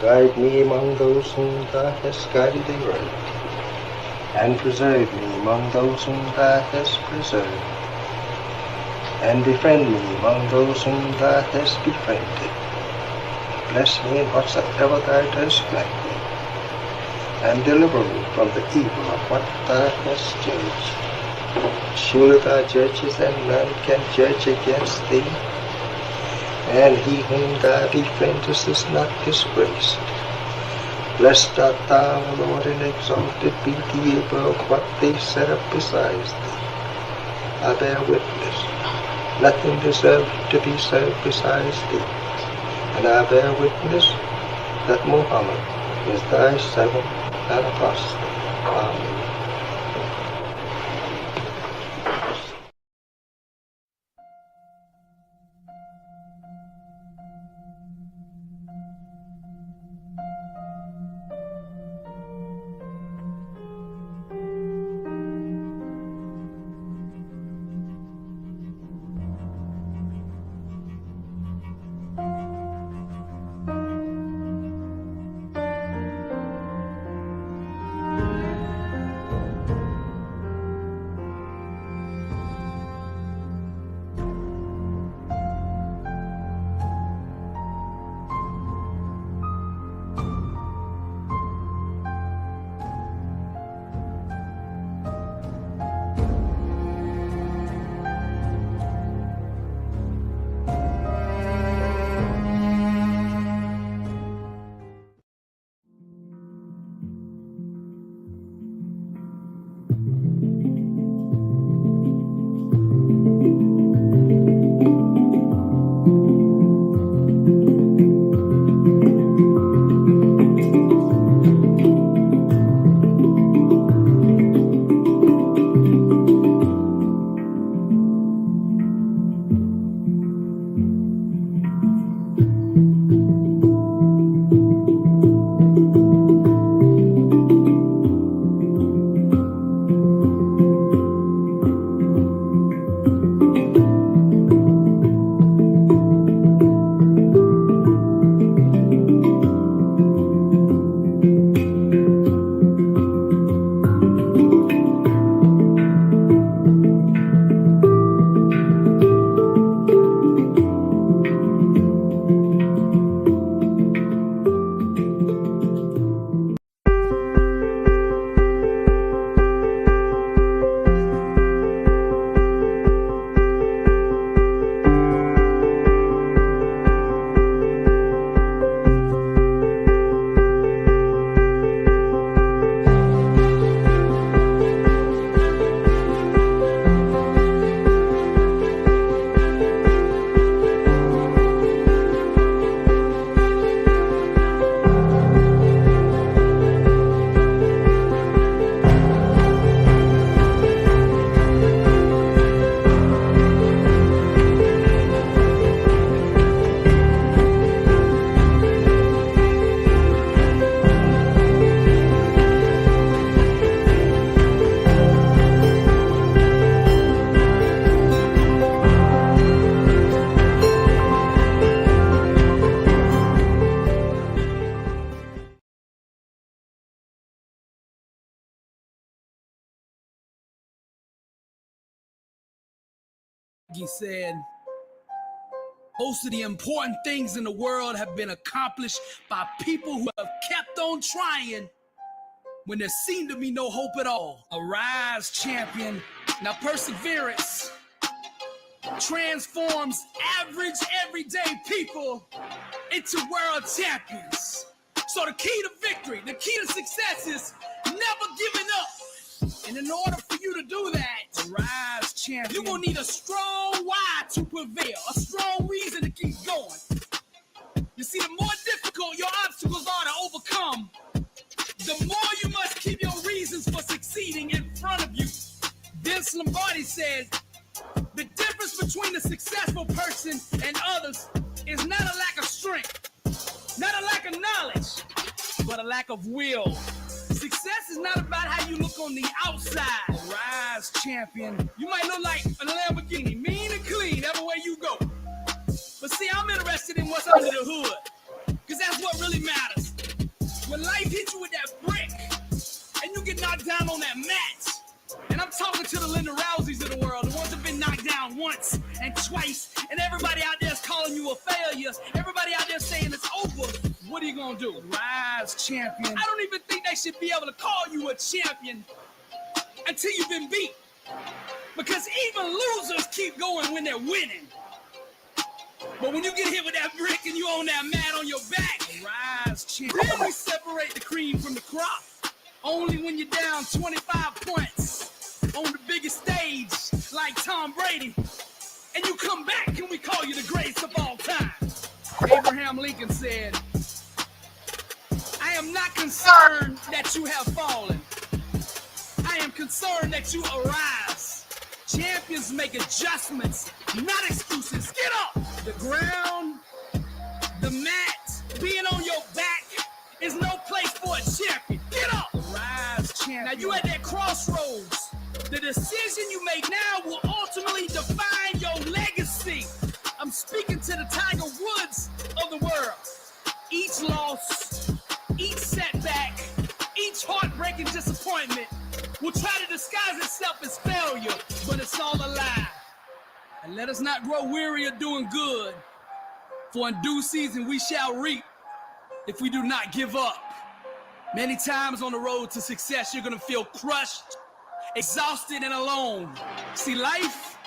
Guide me among those whom thou hast guided aright, and preserve me among those whom thou hast preserved, and befriend me among those whom thou hast befriended. Bless me in whatsoever thou dost grant me, and deliver me from the evil of what thou hast judged. Surely thou judgest, and none can judge against thee, and he whom thou befriendest is not disgraced. Blessed art thou, O Lord, and exalted be thee above what they set up besides thee. I bear witness, nothing deserves to be served besides thee, and I bear witness that Muhammad is thy servant and apostle. Amen. He said, most of the important things in the world have been accomplished by people who have kept on trying when there seemed to be no hope at all. Arise, champion. Now perseverance transforms average, everyday people into world champions. So the key to victory, the key to success is never giving up. And in order for you to do that, arise, champion, you're gonna need a strong why to prevail, a strong reason to keep going. You see, the more difficult your obstacles are to overcome, the more you must keep your reasons for succeeding in front of you. Vince Lombardi says, the difference between a successful person and others is not a lack of strength, not a lack of knowledge, but a lack of will. Success is not about how you look on the outside. Rise, champion. You might look like a Lamborghini, mean and clean, everywhere you go. But see, I'm interested in what's under the hood, because that's what really matters. when life hits you with that brick and you get knocked down on that mat, and I'm talking to the Linda Rouseys of the world, the ones that have been knocked down once and twice, and everybody out there is calling you a failure, everybody out there saying it's over, what are you gonna do? Rise, champion. I don't even think they should be able to call you a champion until you've been beat. Because even losers keep going when they're winning. But when you get hit with that brick and you on that mat on your back, rise, champion. Then we separate the cream from the crop. Only when you're down 25 points on the biggest stage like Tom Brady, and you come back and we call you the greatest of all time. Abraham Lincoln said, I am not concerned that you have fallen. I am concerned that you arise. Champions make adjustments, not excuses. Get up! The ground, the mat, being on your back is no place for a champion. Get up! Rise, champion. Now you at that crossroads. The decision you make now will ultimately define your legacy. I'm speaking to the Tiger Woods of the world. Each loss, each setback, each heartbreaking disappointment will try to disguise itself as failure, but it's all a lie. And let us not grow weary of doing good, for in due season we shall reap if we do not give up. Many times on the road to success, you're gonna feel crushed, exhausted, and alone. See, life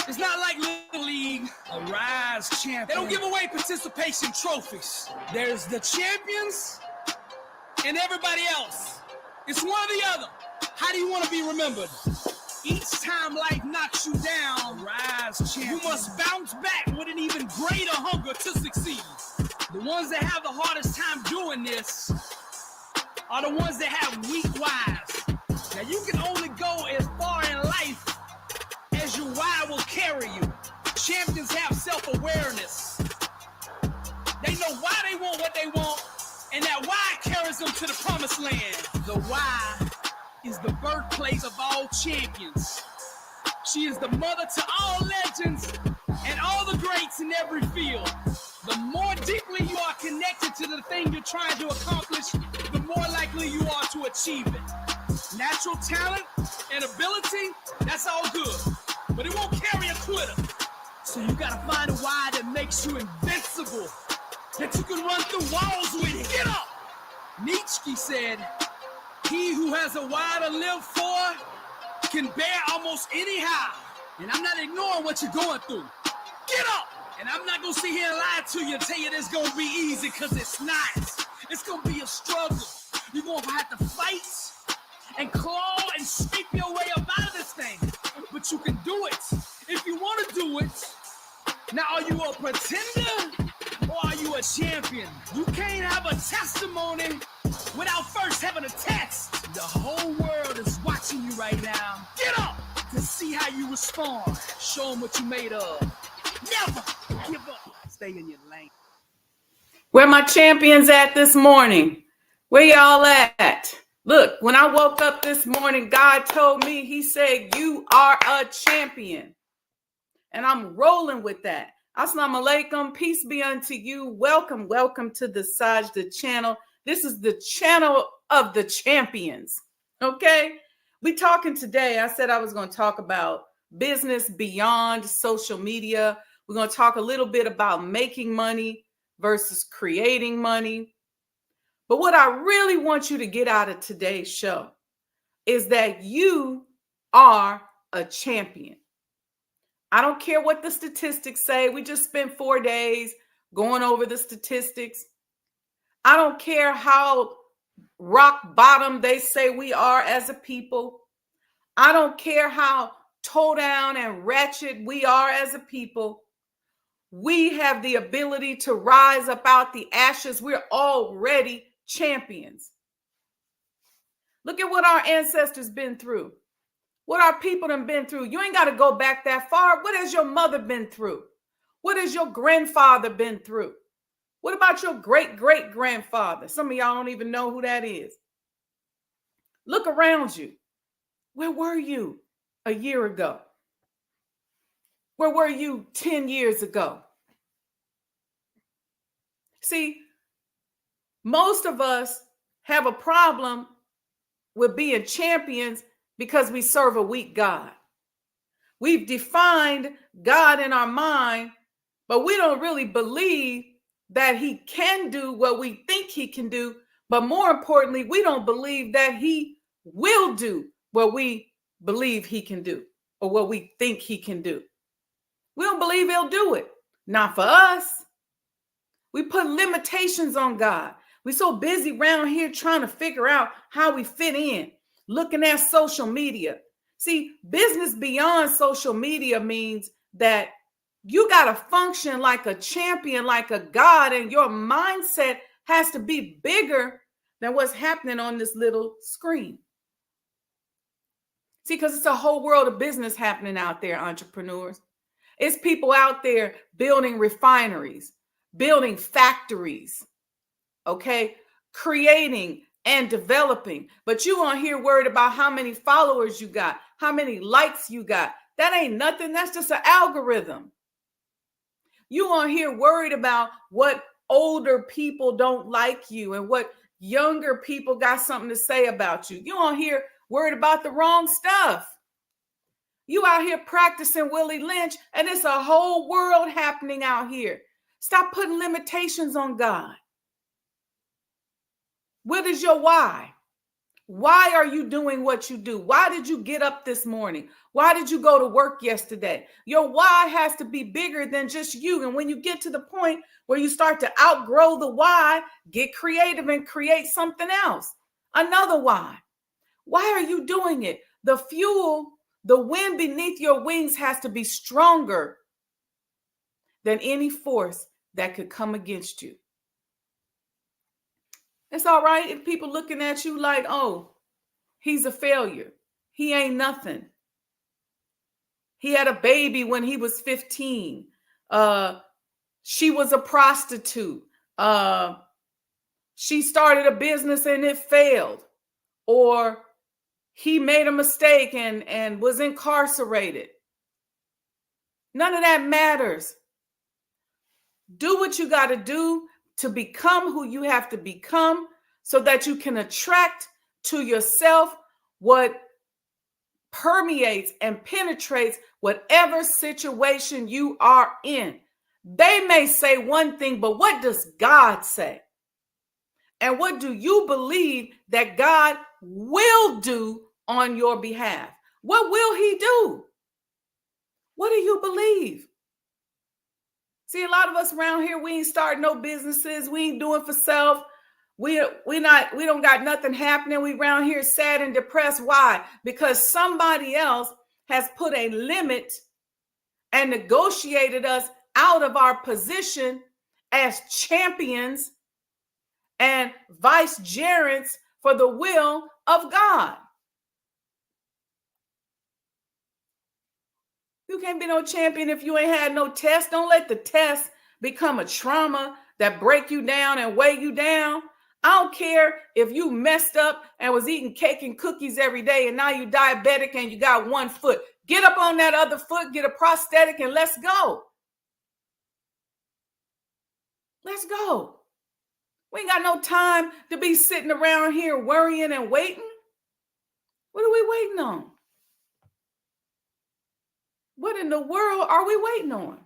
is not like Little League. Arise, champion. They don't give away participation trophies. There's the champions and everybody else. It's one or the other. How do you want to be remembered? Each time life knocks you down, rise, champion. You must bounce back with an even greater hunger to succeed. The ones that have the hardest time doing this are the ones that have weak whys. Now you can only go as far in life as your why will carry you. Champions have self-awareness. They know why they want what they want, and that why carries them to the promised land. The why is the birthplace of all champions. She is the mother to all legends and all the greats in every field. The more deeply you are connected to the thing you're trying to accomplish, the more likely you are to achieve it. Natural talent and ability, that's all good, but it won't carry a quitter. So you gotta find a why that makes you invincible, that you can run through walls with it. Get up! Nietzsche said, he who has a why to live for can bear almost anyhow. And I'm not ignoring what you're going through. Get up! And I'm not gonna sit here and lie to you and tell you it's gonna be easy, because it's not. It's gonna be a struggle. You're gonna have to fight and claw and scrape your way up out of this thing. But you can do it if you wanna do it. Now, are you a pretender or are you a champion? You can't have a testimony without first having a test. The whole world is watching you right now. Get up to see how you respond. Show them what you made of. Never give up. Stay in your lane. Where my champions at this morning? Where y'all at? Look, when I woke up this morning, God told me, he said, you are a champion. And I'm rolling with that. Assalamu alaikum. Peace be unto you. Welcome to the Sajda channel. This is the channel of the champions. Okay? We talking today. I said I was going to talk about business beyond social media. We're going to talk a little bit about making money versus creating money. But what I really want you to get out of today's show is that you are a champion. I don't care what the statistics say. We just spent 4 days going over the statistics. I don't care how rock bottom they say we are as a people. I don't care how toe down and ratchet we are as a people. We have the ability to rise up out the ashes. We're already champions. Look at what our ancestors been through. What our people have been through. You ain't got to go back that far. What has your mother been through? What has your grandfather been through? What about your great-great-grandfather? Some of y'all don't even know who that is. Look around you. Where were you a year ago? Where were you 10 years ago? See, most of us have a problem with being champions because we serve a weak God. We've defined God in our mind, but we don't really believe that he can do what we think he can do. But more importantly, we don't believe that he will do what we believe he can do or what we think he can do. We don't believe he'll do it. Not for us. We put limitations on God. We're so busy around here trying to figure out how we fit in, looking at social media. See, business beyond social media means that you got to function like a champion, like a God, and your mindset has to be bigger than what's happening on this little screen. See, because it's a whole world of business happening out there, entrepreneurs. It's people out there building refineries, building factories, okay, creating and developing. But you on here worried about how many followers you got, how many likes you got. That ain't nothing. That's just an algorithm. You on here worried about what older people don't like you and what younger people got something to say about you. You on here worried about the wrong stuff. You out here practicing Willie Lynch, and it's a whole world happening out here. Stop putting limitations on God. What is your why? Why are you doing what you do? Why did you get up this morning? Why did you go to work yesterday? Your why has to be bigger than just you. And when you get to the point where you start to outgrow the why, get creative and create something else. Another why. Why are you doing it? The fuel, the wind beneath your wings has to be stronger than any force that could come against you. It's all right if people looking at you like, oh, he's a failure. He ain't nothing. He had a baby when he was 15. She was a prostitute. She started a business and it failed. Or he made a mistake and was incarcerated. None of that matters. Do what you got to do to become who you have to become so that you can attract to yourself what permeates and penetrates whatever situation you are in. They may say one thing, but what does God say? And what do you believe that God will do on your behalf? What will he do? What do you believe? See, a lot of us around here, we ain't starting no businesses. We ain't doing for self. We don't got nothing happening. We around here sad and depressed. Why? Because somebody else has put a limit and negotiated us out of our position as champions and vicegerents for the will of God. You can't be no champion if you ain't had no test. Don't let the test become a trauma that break you down and weigh you down. I don't care if you messed up and was eating cake and cookies every day and now you diabetic and you got one foot. Get up on that other foot, get a prosthetic, and let's go. Let's go. We ain't got no time to be sitting around here worrying and waiting. What are we waiting on? What in the world are we waiting on?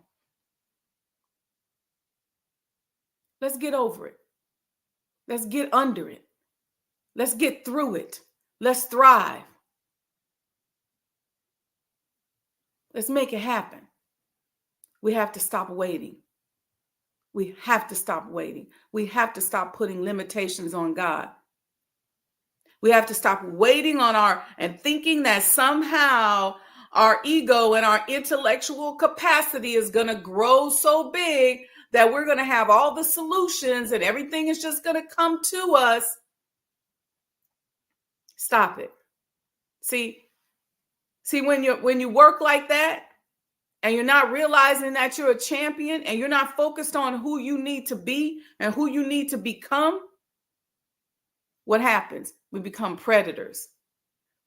Let's get over it. Let's get under it. Let's get through it. Let's thrive. Let's make it happen. We have to stop waiting. We have to stop waiting. We have to stop putting limitations on God. We have to stop waiting on and thinking that somehow our ego and our intellectual capacity is going to grow so big that we're going to have all the solutions and everything is just going to come to us. Stop it. See, when you work like that and you're not realizing that you're a champion and you're not focused on who you need to be and who you need to become, what happens? We become predators.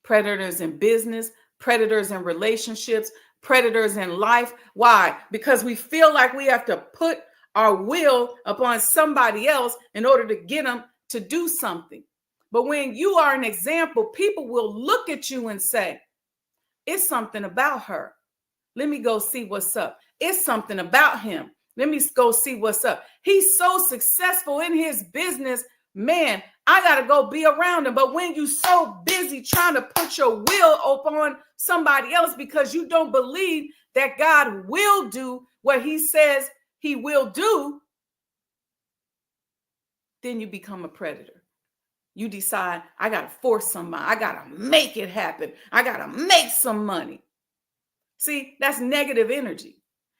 Predators in business, predators in relationships, predators in life. Why? Because we feel like we have to put our will upon somebody else in order to get them to do something. But when you are an example, people will look at you and say, it's something about her. Let me go see what's up. It's something about him. Let me go see what's up. He's so successful in his business. Man, I got to go be around him. But when you're so busy trying to put your will upon somebody else because you don't believe that God will do what he says he will do, then you become a predator. You decide, I got to force somebody. I got to make it happen. I got to make some money. See, that's negative energy.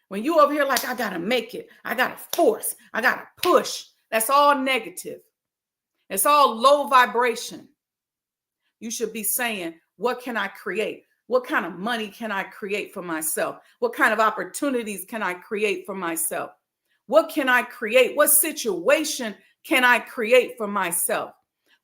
When you over here like, I got to make it. I got to force. I got to push. That's all negative. It's all low vibration. You should be saying, what can I create? What kind of money can I create for myself? What kind of opportunities can I create for myself? What can I create? What situation can I create for myself?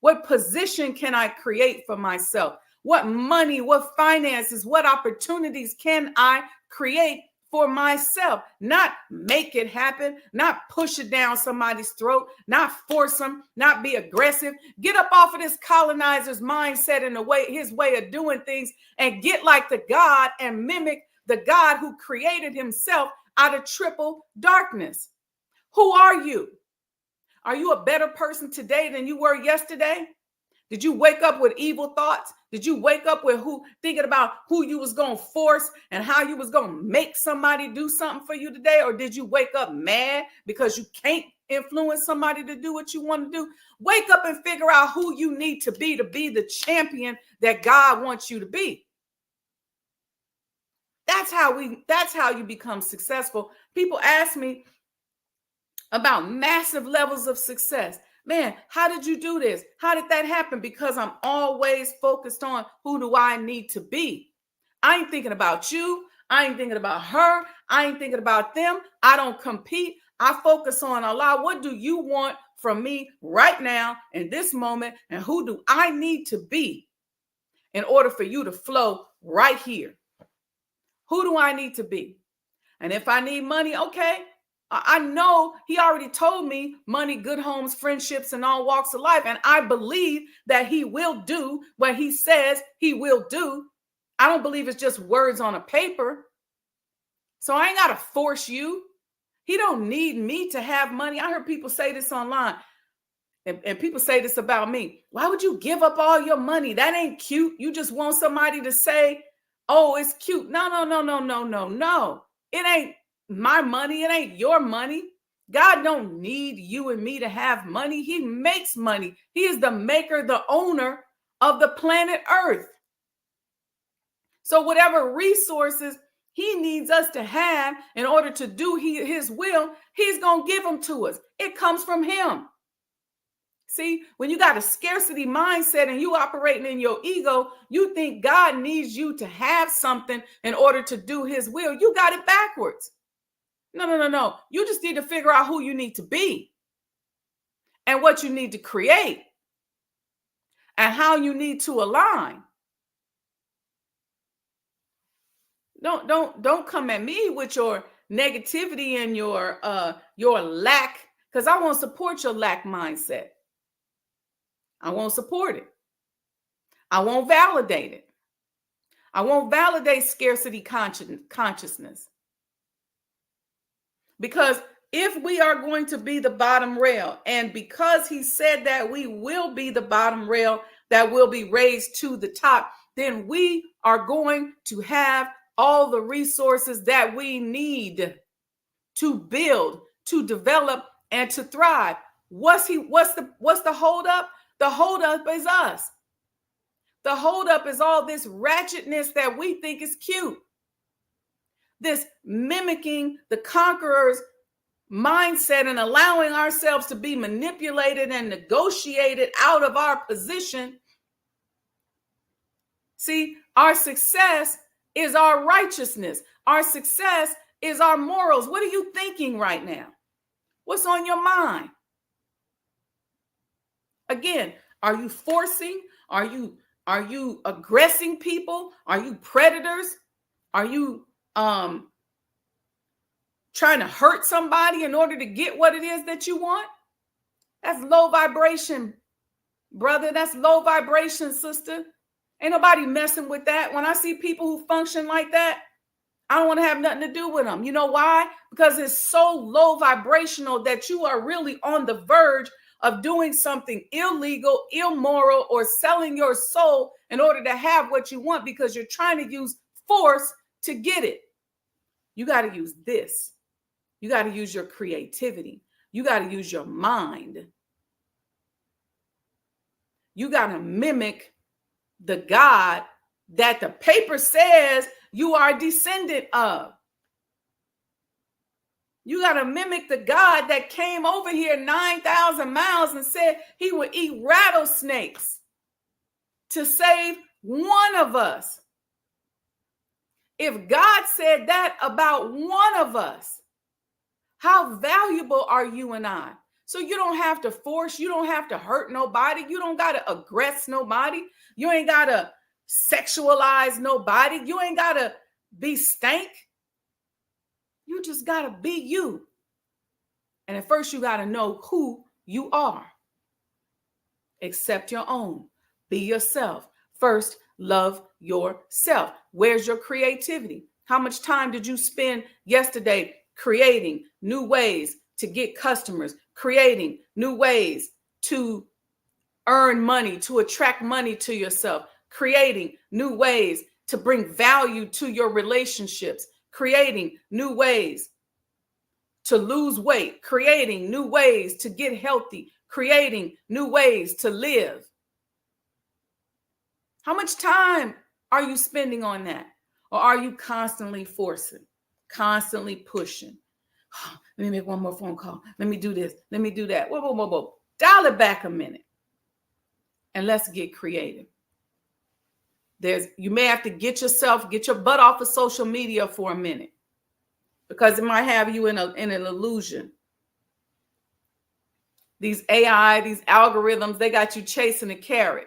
What position can I create for myself? What money, what finances, what opportunities can I create for myself? Not make it happen, not push it down somebody's throat, not force them, not be aggressive. Get up off of this colonizer's mindset and his way of doing things and get like the God and mimic the God who created himself out of triple darkness. Who are you? Are you a better person today than you were yesterday? Did you wake up with evil thoughts? Did you wake up with thinking about who you was going to force and how you was going to make somebody do something for you today? Or did you wake up mad because you can't influence somebody to do what you want to do? Wake up and figure out who you need to be the champion that God wants you to be. That's how you become successful. People ask me about massive levels of success. Man, how did you do this? How did that happen? Because I'm always focused on who do I need to be. I ain't thinking about you. I ain't thinking about her. I ain't thinking about them. I don't compete. I focus on Allah. What do you want from me right now in this moment? And who do I need to be in order for you to flow right here? Who do I need to be? And if I need money, okay. I know he already told me money, good homes, friendships, and all walks of life. And I believe that he will do what he says he will do. I don't believe it's just words on a paper. So I ain't got to force you. He don't need me to have money. I heard people say this online. And people say this about me. Why would you give up all your money? That ain't cute. You just want somebody to say, oh, it's cute. No. It ain't my money. It ain't your money. God don't need you and me to have money. He makes money. He is the maker, the owner of the planet Earth. So whatever resources he needs us to have in order to do his will, he's going to give them to us. It comes from him. See, when you got a scarcity mindset and you operating in your ego, you think God needs you to have something in order to do his will. You got it backwards. No. You just need to figure out who you need to be and what you need to create and how you need to align. Don't come at me with your negativity and your lack, because I won't support your lack mindset. I won't support it. I won't validate it. I won't validate scarcity consciousness. Because if we are going to be the bottom rail, and because he said that we will be the bottom rail that will be raised to the top, then we are going to have all the resources that we need to build, to develop, and to thrive. What's the holdup? The holdup is us. The holdup is all this ratchetness that we think is cute. This mimicking the conqueror's mindset and allowing ourselves to be manipulated and negotiated out of our position. See, our success is our righteousness. Our success is our morals. What are you thinking right now? What's on your mind? Again, are you forcing? Are you aggressing people? Are you predators? Are you trying to hurt somebody in order to get what it is that you want? That's low vibration brother. That's low vibration, sister. Ain't nobody messing with that. When I see people who function like that, I don't want to have nothing to do with them. You know why? Because it's so low vibrational that you are really on the verge of doing something illegal, immoral, or selling your soul in order to have what you want because you're trying to use force to get it. You got to use this. You got to use your creativity. You got to use your mind. You got to mimic the God that the paper says you are a descendant of. You got to mimic the God that came over here 9,000 miles and said he would eat rattlesnakes to save one of us. If God said that about one of us, how valuable are you and I? So you don't have to force, you don't have to hurt nobody, you don't got to aggress nobody, you ain't got to sexualize nobody, you ain't got to be stank. You just got to be you. And at first you got to know who you are. Accept your own. Be yourself. First, love yourself. Where's your creativity? How much time did you spend yesterday creating new ways to get customers, creating new ways to earn money, to attract money to yourself, creating new ways to bring value to your relationships, creating new ways to lose weight, creating new ways to get healthy, creating new ways to live? How much time are you spending on that? Or are you constantly forcing, constantly pushing? Oh, let me make one more phone call. Let me do this. Let me do that. Whoa, whoa, whoa, whoa. Dial it back a minute. And let's get creative. You may have to get your butt off of social media for a minute because it might have you in an illusion. These AI, these algorithms, they got you chasing a carrot,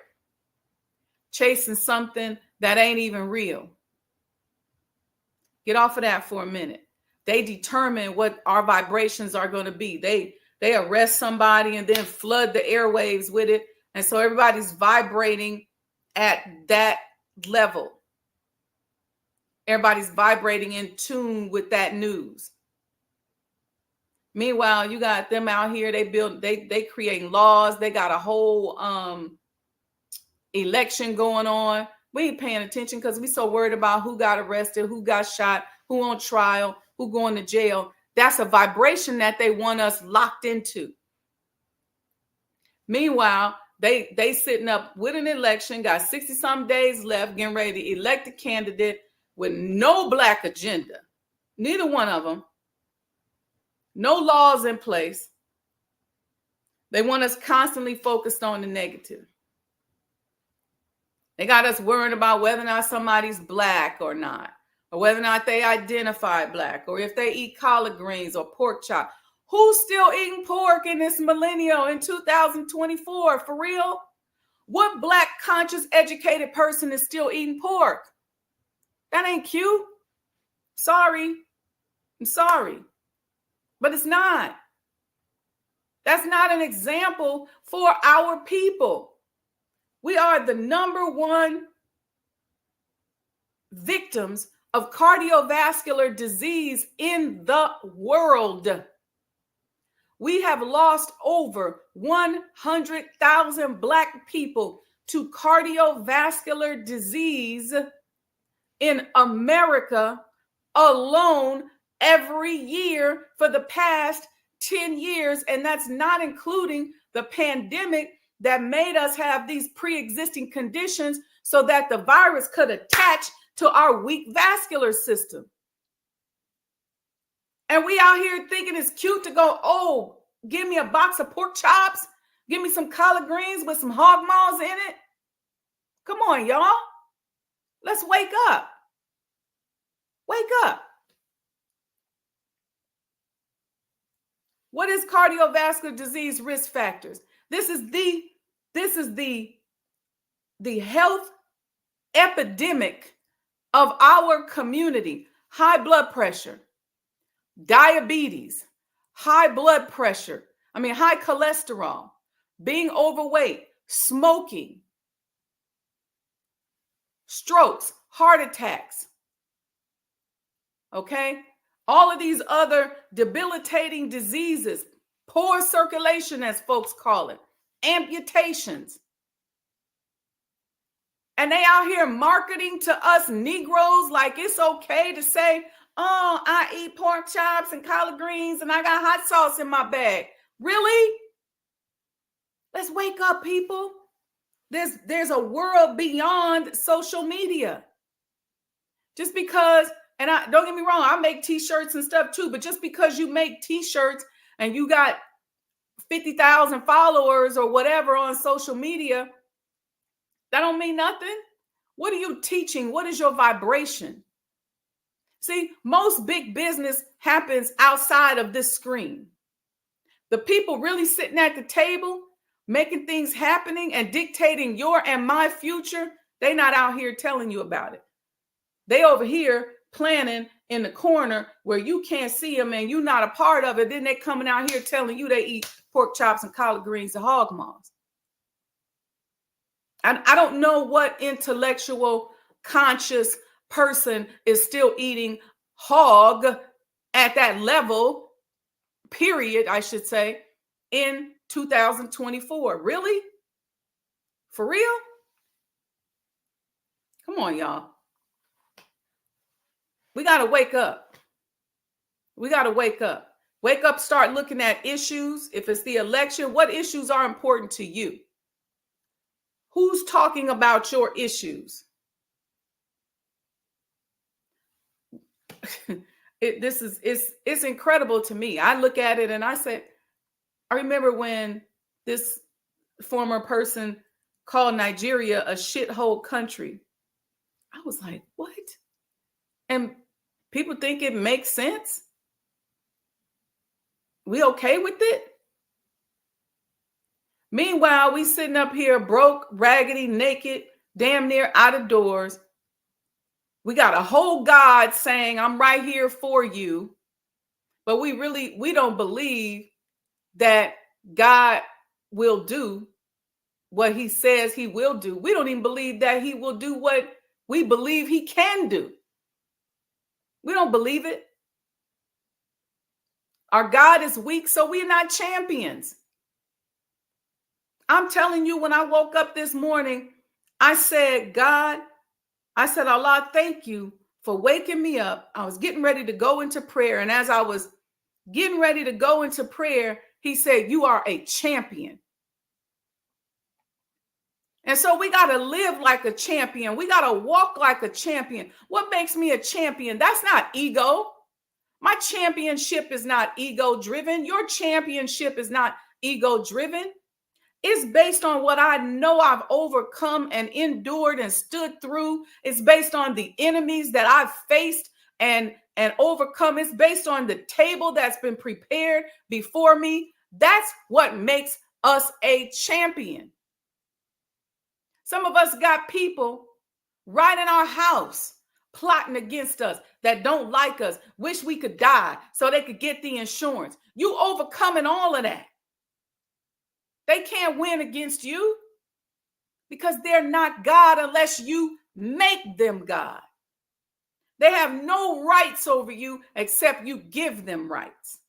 chasing something that ain't even real. Get off of that for a minute. They determine what our vibrations are going to be. They arrest somebody and then flood the airwaves with it. And so everybody's vibrating at that level. Everybody's vibrating in tune with that news. Meanwhile, you got them out here, they creating laws. They got a whole election going on. We ain't paying attention because we so worried about who got arrested, who got shot, who on trial, who going to jail. That's a vibration that they want us locked into. Meanwhile, they sitting up with an election, got 60-some days left, getting ready to elect a candidate with no black agenda. Neither one of them. No laws in place. They want us constantly focused on the negative. They got us worrying about whether or not somebody's black or not, or whether or not they identify black, or if they eat collard greens or pork chop. Who's still eating pork in this millennial in 2024? For real? What black, conscious, educated person is still eating pork? That ain't cute. Sorry. I'm sorry. But it's not. That's not an example for our people. We are the number one victims of cardiovascular disease in the world. We have lost over 100,000 black people to cardiovascular disease in America alone every year for the past 10 years. And that's not including the pandemic that made us have these pre-existing conditions so that the virus could attach to our weak vascular system. And we out here thinking it's cute to go, oh, give me a box of pork chops. Give me some collard greens with some hog maws in it. Come on, y'all. Let's wake up. Wake up. What is cardiovascular disease risk factors? This is the health epidemic of our community. High blood pressure, diabetes, high blood pressure, high cholesterol, being overweight, smoking, strokes, heart attacks. Okay? All of these other debilitating diseases, poor circulation, as folks call it, amputations. And they out here marketing to us Negroes like it's okay to say, oh, I eat pork chops and collard greens and I got hot sauce in my bag. Really? Let's wake up, people. There's a world beyond social media. Just because, and don't get me wrong, I make t-shirts and stuff too, but just because you make t-shirts and you got 50,000 followers or whatever on social media, that don't mean nothing. What are you teaching? What is your vibration? See, most big business happens outside of this screen. The people really sitting at the table, making things happening and dictating your and my future, they not out here telling you about it. They over here planning in the corner where you can't see them and you're not a part of it. Then they coming out here telling you they eat pork chops and collard greens and hog maws. And I don't know what intellectual, conscious person is still eating hog at that level, period, I should say, in 2024. Really? For real? Come on, y'all. We got to wake up. We got to wake up. Wake up, start looking at issues. If it's the election, what issues are important to you? Who's talking about your issues? It's incredible to me. I look at it and I say, I remember when this former person called Nigeria a shithole country. I was like, what? And people think it makes sense? We okay with it? Meanwhile, we sitting up here broke, raggedy, naked, damn near out of doors. We got a whole God saying, I'm right here for you. But we don't believe that God will do what he says he will do. We don't even believe that he will do what we believe he can do. We don't believe it. Our God is weak, so we're not champions. I'm telling you, when I woke up this morning, I said, God, I said, Allah, thank you for waking me up. I was getting ready to go into prayer. And as I was getting ready to go into prayer, he said, you are a champion. And so we got to live like a champion. We got to walk like a champion. What makes me a champion? That's not ego. My championship is not ego driven. Your championship is not ego driven. It's based on what I know I've overcome and endured and stood through. It's based on the enemies that I've faced and overcome. It's based on the table that's been prepared before me. That's what makes us a champion. Some of us got people right in our house plotting against us that don't like us, wish we could die so they could get the insurance. You overcoming all of that. They can't win against you because they're not God unless you make them God. They have no rights over you except you give them rights.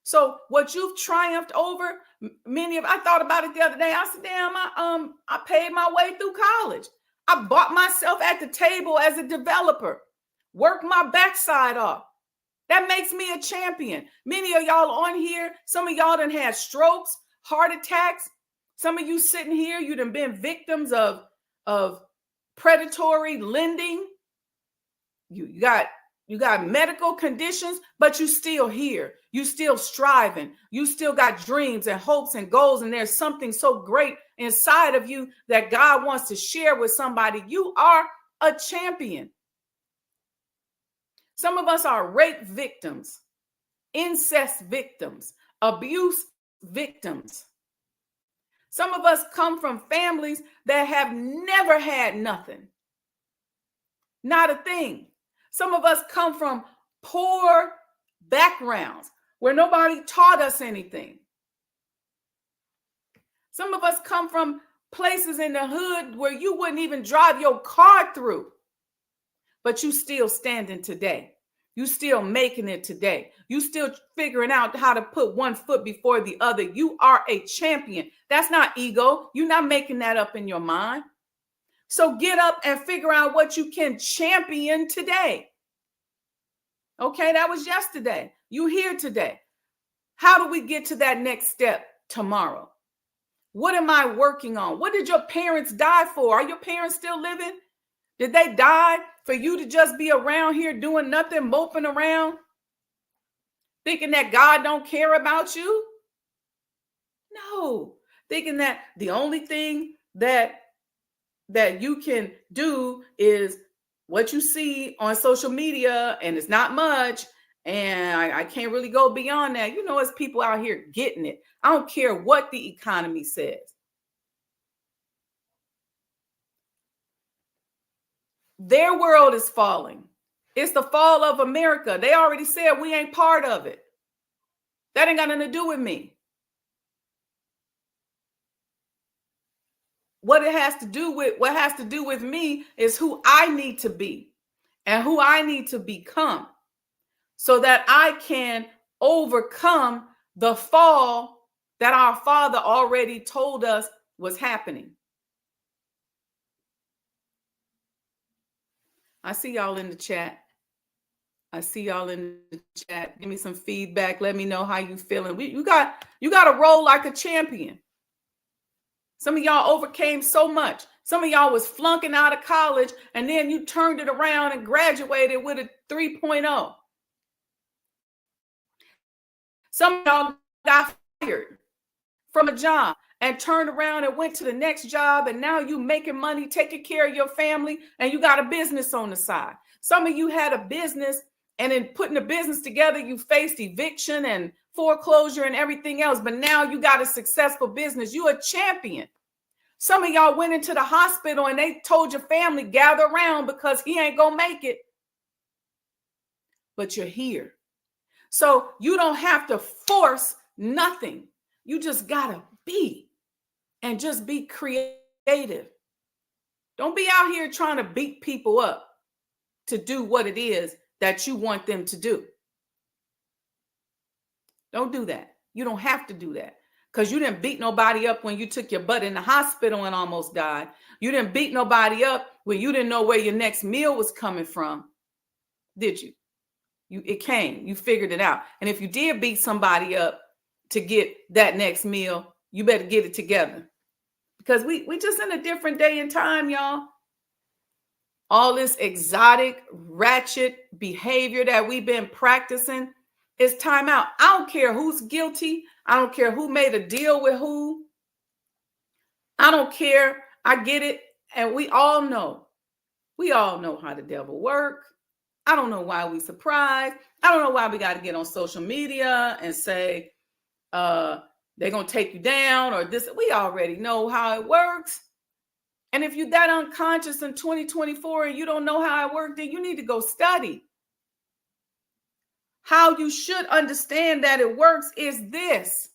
So what you've triumphed over, I thought about it the other day. I said, damn, I paid my way through college. I bought myself at the table as a developer, worked my backside off. That makes me a champion. Many of y'all on here, some of y'all done had strokes, heart attacks. Some of you sitting here, you done been victims of predatory lending. You got medical conditions, but you still here. You still striving. You still got dreams and hopes and goals. And there's something so great inside of you that God wants to share with somebody. You are a champion. Some of us are rape victims, incest victims, abuse victims. Some of us come from families that have never had nothing. Not a thing. Some of us come from poor backgrounds where nobody taught us anything. Some of us come from places in the hood where you wouldn't even drive your car through. But you still standing today. You still making it today. You still figuring out how to put one foot before the other. You are a champion. That's not ego. You're not making that up in your mind. So get up and figure out what you can champion today. Okay, that was yesterday. You here today. How do we get to that next step tomorrow? What am I working on? What did your parents die for? Are your parents still living? Did they die for you to just be around here doing nothing, moping around, thinking that God don't care about you? No, thinking that the only thing that you can do is what you see on social media, and it's not much, and I can't really go beyond that. You know, it's people out here getting it. I don't care what the economy says. Their world is falling. It's the fall of America. They already said we ain't part of it. That ain't got nothing to do with me. What has to do with me is who I need to be and who I need to become so that I can overcome the fall that our Father already told us was happening. I see y'all in the chat. Give me some feedback. Let me know how you feeling. You got to roll like a champion. Some of y'all overcame so much. Some of y'all was flunking out of college, and then you turned it around and graduated with a 3.0. Some of y'all got fired from a job and turned around and went to the next job, and now you making money, taking care of your family, and you got a business on the side. Some of you had a business, and in putting the business together, you faced eviction and foreclosure and everything else, but now you got a successful business. You a champion. Some of y'all went into the hospital and they told your family, gather around because he ain't gonna make it. But you're here. So you don't have to force nothing. You just gotta be and just be creative. Don't be out here trying to beat people up to do what it is that you want them to do. Don't do that. You don't have to do that because you didn't beat nobody up when you took your butt in the hospital and almost died. You didn't beat nobody up when you didn't know where your next meal was coming from, did you? It came. You figured it out. And if you did beat somebody up to get that next meal, you better get it together because we just in a different day and time, y'all. All this exotic, ratchet behavior that we've been practicing, it's time out. I don't care who's guilty. I don't care who made a deal with who. I don't care. I get it. And we all know how the devil works. I don't know why we surprised. I don't know why we got to get on social media and say they're going to take you down or this. We already know how it works. And if you're that unconscious in 2024 and you don't know how it works, then you need to go study. How you should understand that it works is this.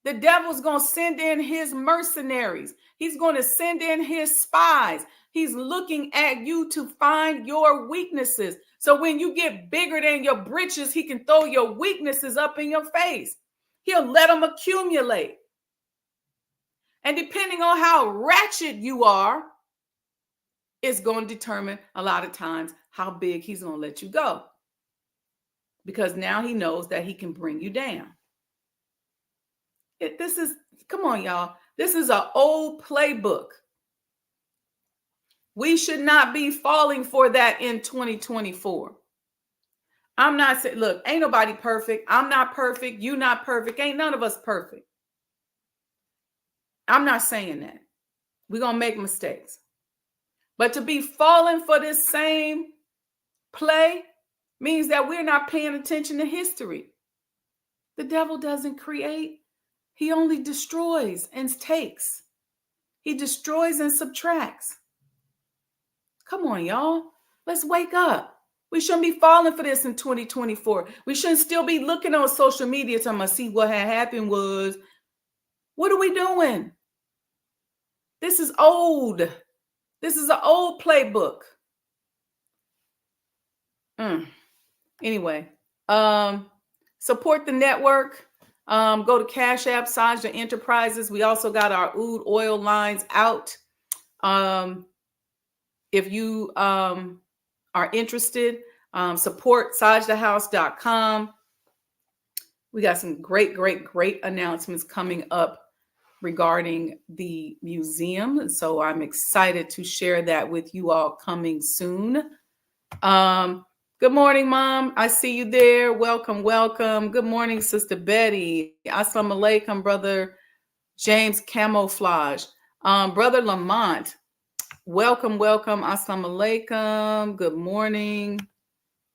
The devil's going to send in his mercenaries. He's going to send in his spies. He's looking at you to find your weaknesses. So when you get bigger than your britches, he can throw your weaknesses up in your face. He'll let them accumulate. And depending on how ratchet you are, it's going to determine a lot of times how big he's going to let you go. Because now he knows that he can bring you down. Come on, y'all. This is an old playbook. We should not be falling for that in 2024. I'm not saying, look, ain't nobody perfect. I'm not perfect. You not perfect. Ain't none of us perfect. I'm not saying that. We're going to make mistakes. But to be falling for this same play means that we're not paying attention to history. The devil doesn't create. He only destroys and takes. He destroys and subtracts. Come on, y'all. Let's wake up. We shouldn't be falling for this in 2024. We shouldn't still be looking on social media to see what had happened was What are we doing? This is old. This is an old playbook. Anyway, support the network. Go to Cash App, Sajda Enterprises. We also got our oud oil lines out. If you are interested, support sajdahouse.com. We got some great announcements coming up regarding the museum. So I'm excited to share that with you all coming soon. Good morning, Mom. I see you there. Welcome. Good morning, Sister Betty. Assalamu alaikum, Brother James Camouflage. Brother Lamont, welcome. Assalamu alaikum. Good morning.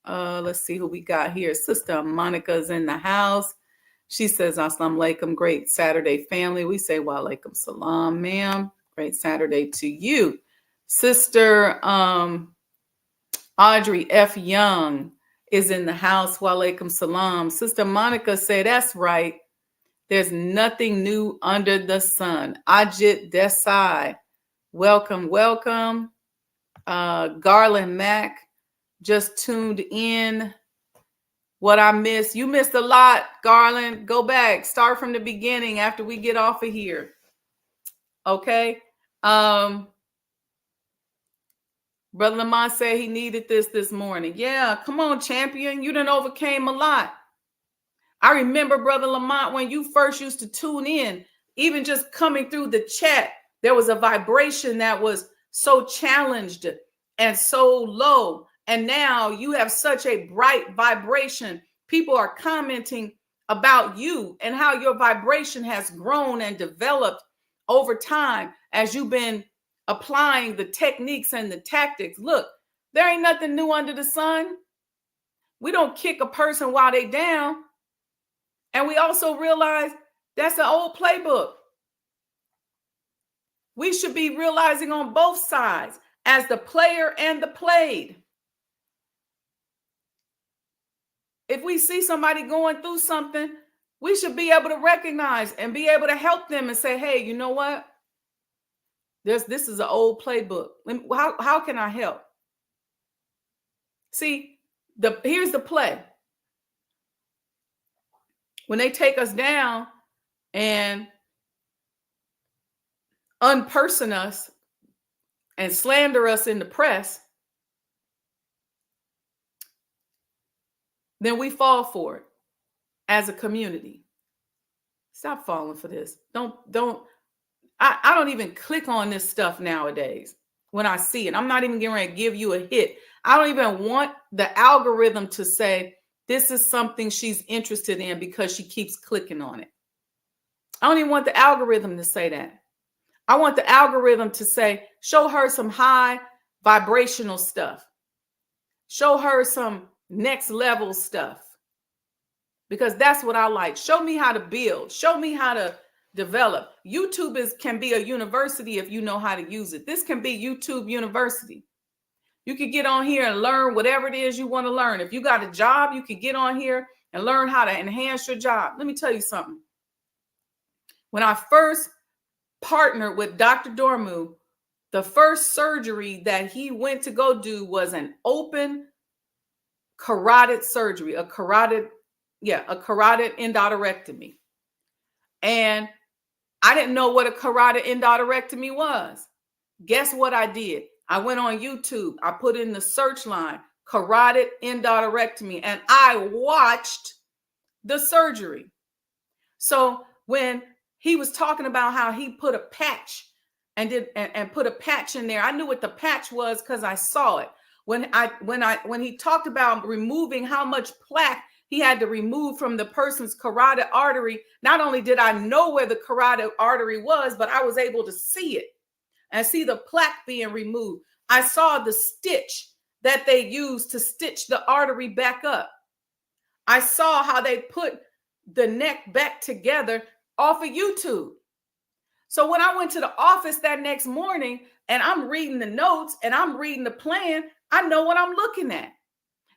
Let's see who we got here. Sister Monica's in the house. She says, Assalamu alaikum, great Saturday, family. We say, wa alaikum salam, ma'am. Great Saturday to you. Sister Audrey F. Young is in the house. Wa alaikum salam. Sister Monica said, that's right. There's nothing new under the sun. Ajit Desai, welcome. Garland Mack just tuned in. What I missed, you missed a lot, Garland. Go back, start from the beginning after we get off of here. Okay. Brother Lamont said he needed this morning. Yeah, come on, champion. You done overcame a lot. I remember, Brother Lamont, when you first used to tune in, even just coming through the chat, there was a vibration that was so challenged and so low. And now you have such a bright vibration. People are commenting about you and how your vibration has grown and developed over time as you've been applying the techniques and the tactics. Look, there ain't nothing new under the sun. We don't kick a person while they down. And we also realize that's an old playbook. We should be realizing on both sides as the player and the played. If we see somebody going through something, we should be able to recognize and be able to help them and say, hey, you know what? This is an old playbook. How can I help? See, here's the play. When they take us down and unperson us and slander us in the press, then we fall for it as a community. Stop falling for this. I don't even click on this stuff nowadays when I see it. I'm not even getting ready to give you a hit. I don't even want the algorithm to say this is something she's interested in because she keeps clicking on it. I don't even want the algorithm to say that. I want the algorithm to say, show her some high vibrational stuff. Show her some next level stuff, because that's what I like. Show me how to build. Show me how to develop. YouTube can be a university if you know how to use it. This can be YouTube University. You can get on here and learn whatever it is you want to learn. If you got a job, you can get on here and learn how to enhance your job. Let me tell you something. When I first partnered with Dr. Dormu, the first surgery that he went to go do was an open carotid surgery, a carotid endarterectomy. And I didn't know what a carotid endarterectomy was. Guess what I did? I went on YouTube. I put in the search line, carotid endarterectomy, and I watched the surgery. So when he was talking about how he put a patch and put a patch in there, I knew what the patch was because I saw it. When he talked about removing how much plaque he had to remove from the person's carotid artery, not only did I know where the carotid artery was, but I was able to see it and see the plaque being removed. I saw the stitch that they used to stitch the artery back up. I saw how they put the neck back together off of YouTube. So when I went to the office that next morning and I'm reading the notes and I'm reading the plan, I know what I'm looking at.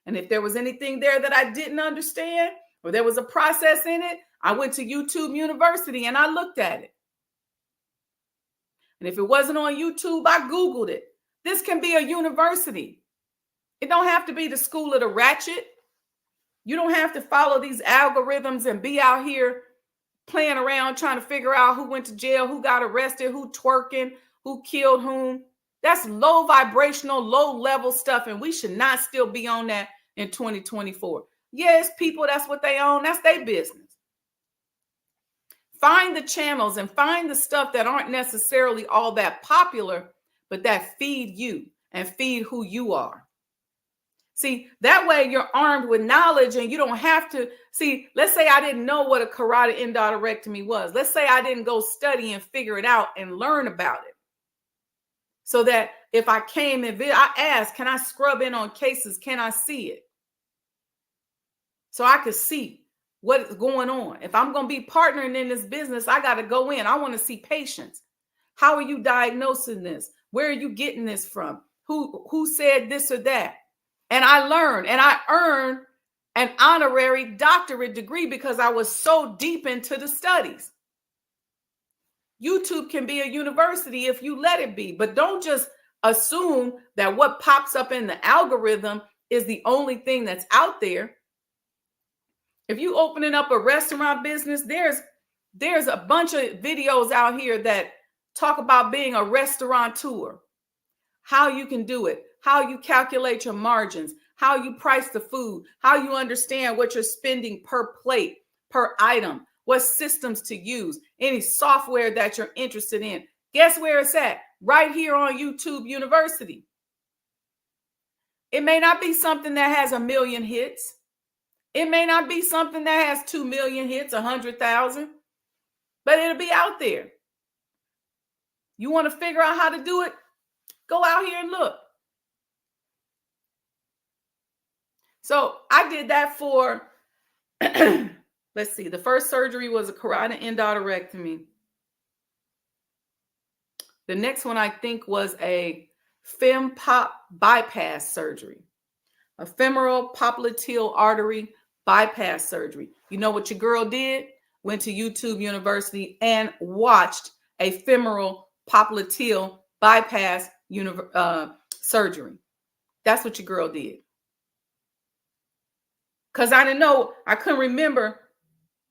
And if there was anything there that I didn't understand, or there was a process in it, I went to YouTube University and I looked at it. And if it wasn't on YouTube, I Googled it. This can be a university. It don't have to be the school of the ratchet. You don't have to follow these algorithms and be out here playing around trying to figure out who went to jail, who got arrested, who twerking, who killed whom. That's low vibrational, low level stuff. And we should not still be on that in 2024. Yes, people, that's what they own. That's their business. Find the channels and find the stuff that aren't necessarily all that popular, but that feed you and feed who you are. See, that way you're armed with knowledge and you don't have to see. Let's say I didn't know what a carotid endarterectomy was. Let's say I didn't go study and figure it out and learn about it. So that if I came and I asked, can I scrub in on cases? Can I see it? So I could see what is going on. If I'm going to be partnering in this business, I got to go in. I want to see patients. How are you diagnosing this? Where are you getting this from? Who said this or that? And I learned and I earned an honorary doctorate degree because I was so deep into the studies. YouTube can be a university if you let it be, but don't just assume that what pops up in the algorithm is the only thing that's out there. If you opening up a restaurant business, there's a bunch of videos out here that talk about being a restaurateur, how you can do it, how you calculate your margins, how you price the food, how you understand what you're spending per plate, per item, what systems to use, any software that you're interested in. Guess where it's at? Right here on YouTube University. It may not be something that has 1 million hits. It may not be something that has 2 million hits, 100,000, but it'll be out there. You want to figure out how to do it? Go out here and look. So I did that for, let's see, the first surgery was a carotid endarterectomy. The next one I think was a FemPop bypass surgery, a femoral popliteal artery bypass surgery. You know what your girl did? Went to YouTube University and watched a femoral popliteal bypass surgery. That's what your girl did. Because I didn't know, I couldn't remember.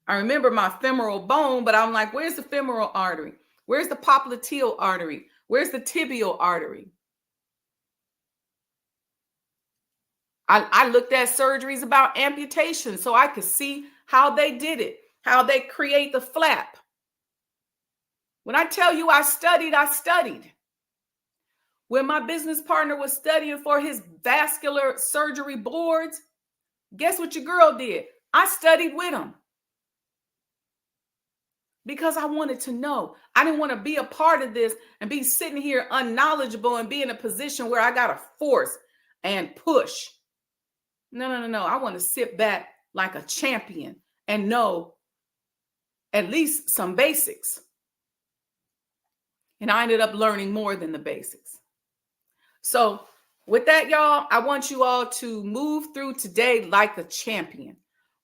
I remember my femoral bone, but I'm like, where's the femoral artery? Where's the popliteal artery? Where's the tibial artery? I looked at surgeries about amputation so I could see how they did it, how they create the flap. When I tell you I studied, I studied. When my business partner was studying for his vascular surgery boards, guess what your girl did? I studied with him. Because I wanted to know. I didn't want to be a part of this and be sitting here unknowledgeable and be in a position where I got to force and push. No. I want to sit back like a champion and know at least some basics. And I ended up learning more than the basics. So with that, y'all, I want you all to move through today like a champion.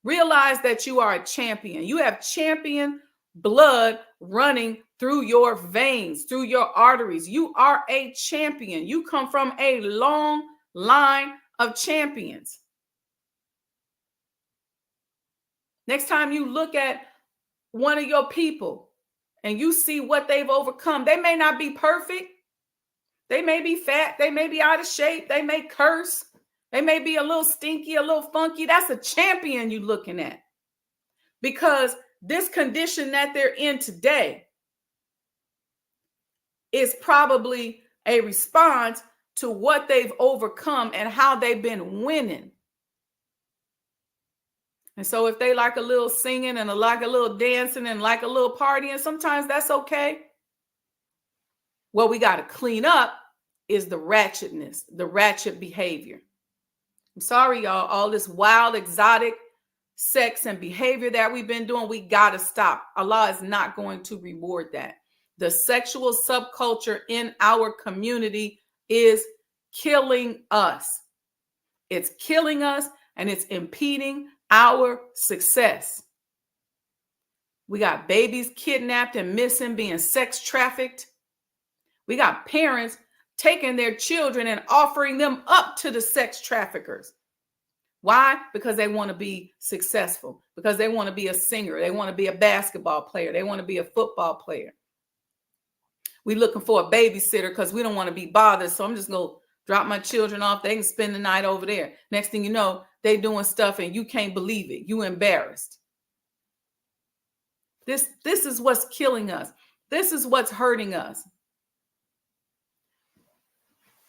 Realize that you are a champion. You have champion blood running through your veins, through your arteries. You are a champion. You come from a long line of champions. Next time you look at one of your people and you see what they've overcome, they may not be perfect. They may be fat. They may be out of shape. They may curse. They may be a little stinky, a little funky. That's a champion you're looking at. Because this condition that they're in today is probably a response to what they've overcome and how they've been winning. And so if they like a little singing and like a little dancing and like a little partying, sometimes that's okay. What we got to clean up is the ratchetness, the ratchet behavior. I'm sorry, y'all. All this wild, exotic sex and behavior that we've been doing, we got to stop. Allah is not going to reward that. The sexual subculture in our community is killing us. It's killing us and it's impeding our success. We got babies kidnapped and missing, being sex trafficked. We got parents taking their children and offering them up to the sex traffickers. Why? Because they want to be successful, because they want to be a singer, they want to be a basketball player, they want to be a football player. We looking for a babysitter because we don't want to be bothered. So I'm just going to drop my children off. They can spend the night over there. Next thing you know, they doing stuff and you can't believe it. You embarrassed. This is what's killing us. This is what's hurting us.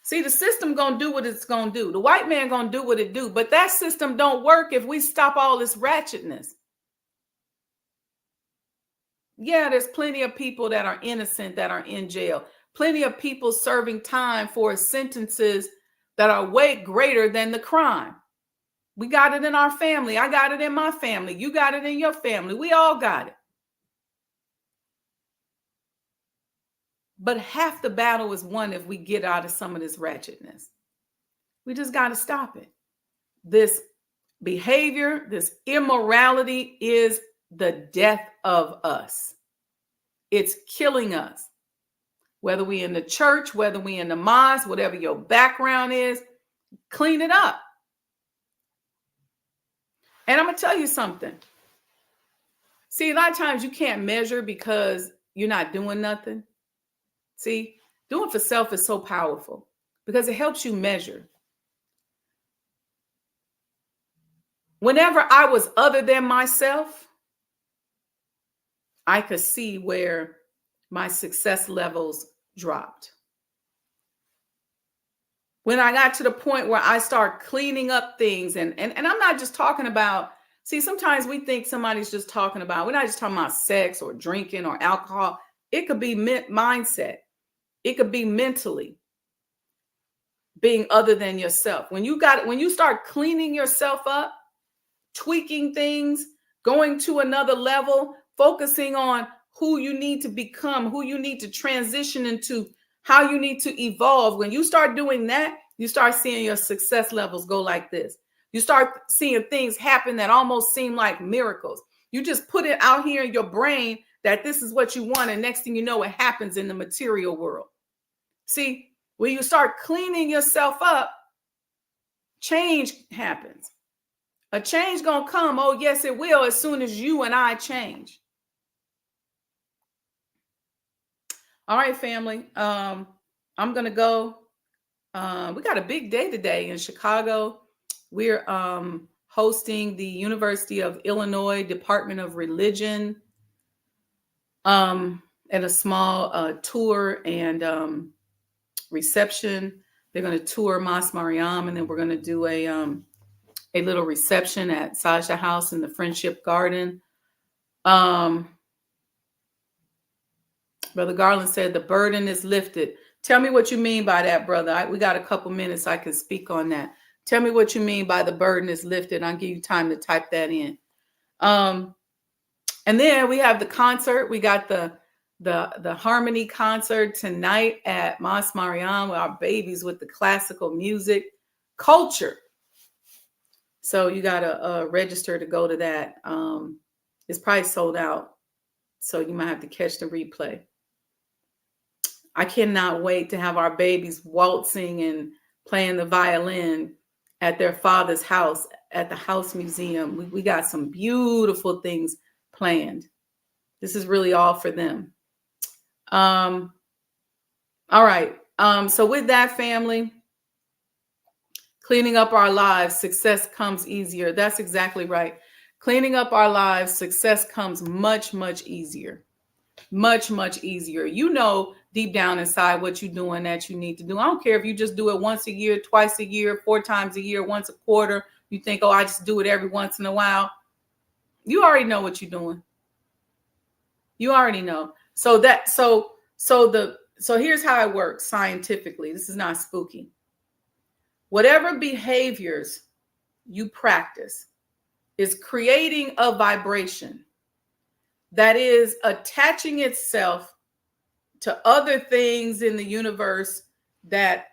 See, the system going to do what it's going to do. The white man going to do what it do. But that system don't work if we stop all this ratchetness. Yeah, there's plenty of people that are innocent that are in jail. Plenty of people serving time for sentences that are way greater than the crime. We got it in our family. I got it in my family. You got it in your family. We all got it. But half the battle is won if we get out of some of this ratchetness. We just got to stop it. This behavior, this immorality is the death of us. It's killing us. Whether we in the church, whether we in the mosque, whatever your background is, clean it up. And I'm going to tell you something. See, a lot of times you can't measure because you're not doing nothing. See, doing for self is so powerful because it helps you measure. Whenever I was other than myself, I could see where my success levels dropped. When I got to the point where I start cleaning up things, and I'm not just talking about, see, sometimes we think somebody's just talking about, we're not just talking about sex or drinking or alcohol. It could be mindset. It could be mentally being other than yourself. When you start cleaning yourself up, tweaking things, going to another level, focusing on who you need to become, who you need to transition into, how you need to evolve. When you start doing that, you start seeing your success levels go like this. You start seeing things happen that almost seem like miracles. You just put it out here in your brain that this is what you want, and next thing you know, it happens in the material world. See, when you start cleaning yourself up, change happens. A change gonna come. Oh, yes, it will, as soon as you and I change. All right, family. I'm gonna go. We got a big day today in Chicago. We're hosting the University of Illinois Department of Religion at a small tour and reception. They're going to tour Mas Mariam, and then we're going to do a little reception at Sajda House in the Friendship Garden. Brother Garland said the burden is lifted. Tell me what you mean by that, brother. We got a couple minutes I can speak on that. Tell me what you mean by the burden is lifted. I'll give you time to type that in. And then we have the concert. We got the harmony concert tonight at Mas Mariam with our babies with the classical music culture. So you got to register to go to that. It's probably sold out, so you might have to catch the replay. I cannot wait to have our babies waltzing and playing the violin at their father's house at the House Museum. We got some beautiful things planned. This is really all for them. All right. So with that, family, cleaning up our lives, success comes easier. That's exactly right. Cleaning up our lives, success comes much, much easier. Much, much easier. You know deep down inside what you're doing that you need to do. I don't care if you just do it once a year, twice a year, 4 times a year, once a quarter. You think, oh, I just do it every once in a while. You already know what you're doing. You already know. So here's how it works scientifically. This is not spooky. Whatever behaviors you practice is creating a vibration that is attaching itself to other things in the universe that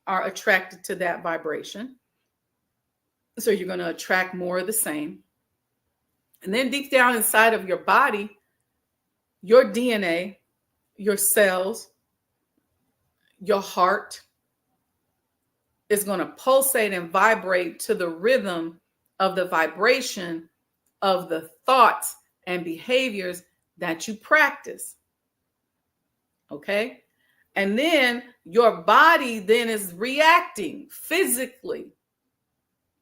are attracted to that vibration. So you're going to attract more of the same. And then deep down inside of your body, your DNA, your cells, your heart is going to pulsate and vibrate to the rhythm of the vibration of the thoughts and behaviors that you practice. Okay? And then your body then is reacting physically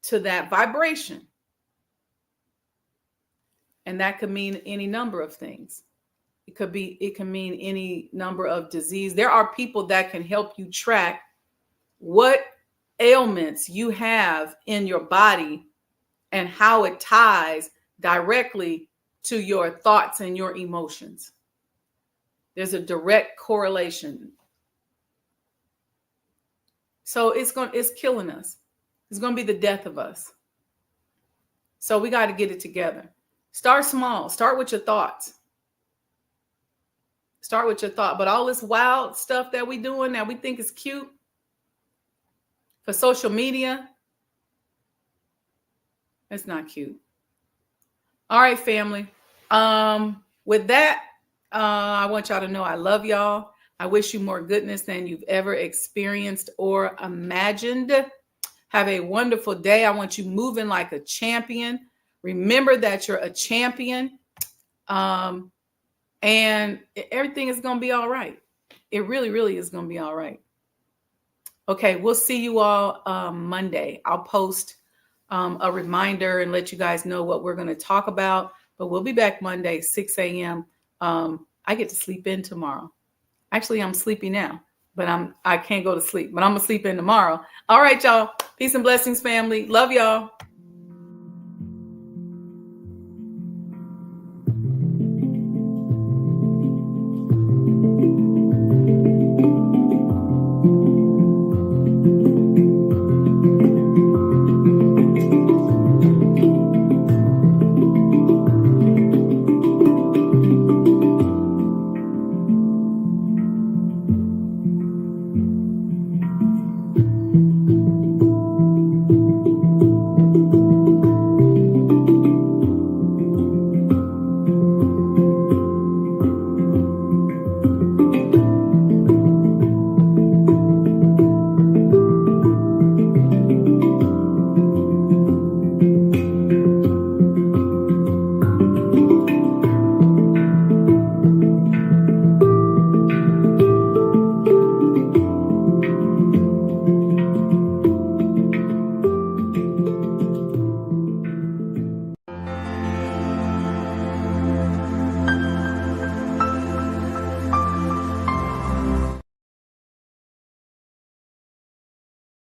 to that vibration. And that could mean any number of things. It can mean any number of disease. There are people that can help you track what ailments you have in your body and how it ties directly to your thoughts and your emotions. There's a direct correlation. So it's killing us. It's going to be the death of us. So we got to get it together. Start small. Start with your thoughts. Start with your thought. But all this wild stuff that we doing that we think is cute for social media, it's not cute. All right, family. With that, I want y'all to know I love y'all. I wish you more goodness than you've ever experienced or imagined. Have a wonderful day. I want you moving like a champion. Remember that you're a champion. And everything is going to be all right. It really, really is going to be all right. Okay, we'll see you all Monday. I'll post a reminder and let you guys know what we're going to talk about. But we'll be back Monday, 6 a.m. I get to sleep in tomorrow. Actually, I'm sleepy now, but I can't go to sleep. But I'm going to sleep in tomorrow. All right, y'all. Peace and blessings, family. Love y'all.